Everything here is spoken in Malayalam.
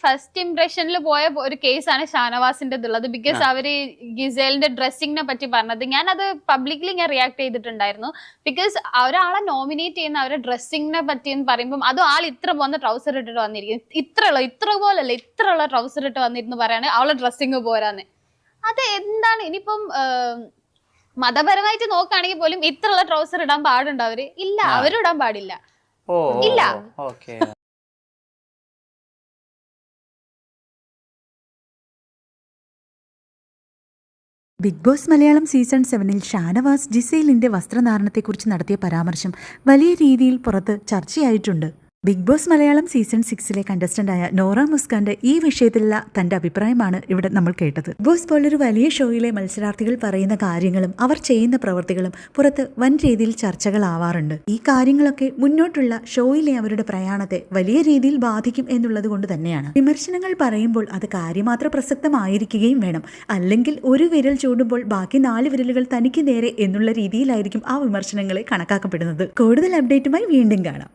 ഫസ്റ്റ് ഇംപ്രഷനിൽ പോയ ഒരു കേസാണ് ഷാനവാസിന്റെ ഉള്ളത്. ബിക്കോസ് അവര് ഗിസേലിന്റെ ഡ്രസ്സിങ്ങിനെ പറ്റി പറഞ്ഞത് ഞാൻ അത് പബ്ലിക്കലി ഞാൻ റിയാക്ട് ചെയ്തിട്ടുണ്ടായിരുന്നു. ബിക്കോസ് ഒരാളെ നോമിനേറ്റ് ചെയ്യുന്ന അവരുടെ ഡ്രസ്സിങ്ങിനെ പറ്റി എന്ന് പറയുമ്പോൾ അതും ആൾ ഇത്ര പോകുന്ന ട്രൗസർ ഇട്ടിട്ട് വന്നിരിക്കും, ഇത്ര പോലല്ല ഇത്ര ഉള്ള ട്രൗസർ ഇട്ട് വന്നിരുന്നു പറയാണ് അവളെ ഡ്രസ്സിങ് പോരാന്ന്. അത് എന്താണ്? ഇനിയിപ്പം മതപരമായിട്ട് നോക്കുകയാണെങ്കിൽ പോലും ഇത്രയുള്ള ട്രൗസർ ഇടാൻ പാടുണ്ടോ അവര്? ഇല്ല, അവരും ഇടാൻ പാടില്ല. ഇല്ല. ബിഗ് ബോസ് മലയാളം സീസൺ 7-ൽ ഷാനവാസ് ജിസേലിന്റെ വസ്ത്രധാരണത്തെക്കുറിച്ച് നടത്തിയ പരാമർശം വലിയ രീതിയിൽ പുറത്ത് ചർച്ചയായിട്ടുണ്ട്. ബിഗ് ബോസ് മലയാളം സീസൺ 6-ലെ കണ്ടസ്റ്റന്റായ നോറ മുസ്കാന്റെ ഈ വിഷയത്തിലുള്ള തന്റെ അഭിപ്രായമാണ് ഇവിടെ നമ്മൾ കേട്ടത്. ബിഗ് ബോസ് പോലൊരു വലിയ ഷോയിലെ മത്സരാർത്ഥികൾ പറയുന്ന കാര്യങ്ങളും അവർ ചെയ്യുന്ന പ്രവൃത്തികളും പുറത്ത് വൻ രീതിയിൽ ചർച്ചകളാവാറുണ്ട്. ഈ കാര്യങ്ങളൊക്കെ മുന്നോട്ടുള്ള ഷോയിലെ അവരുടെ പ്രയാണത്തെ വലിയ രീതിയിൽ ബാധിക്കും എന്നുള്ളത് കൊണ്ട് തന്നെയാണ്. വിമർശനങ്ങൾ പറയുമ്പോൾ അത് കാര്യമാത്ര പ്രസക്തമായിരിക്കുകയും വേണം. അല്ലെങ്കിൽ ഒരു വിരൽ ചൂടുമ്പോൾ ബാക്കി 4 വിരലുകൾ തനിക്ക് നേരെ എന്നുള്ള രീതിയിലായിരിക്കും ആ വിമർശനങ്ങളെ കണക്കാക്കപ്പെടുന്നത്. കൂടുതൽ അപ്ഡേറ്റുമായി വീണ്ടും കാണാം.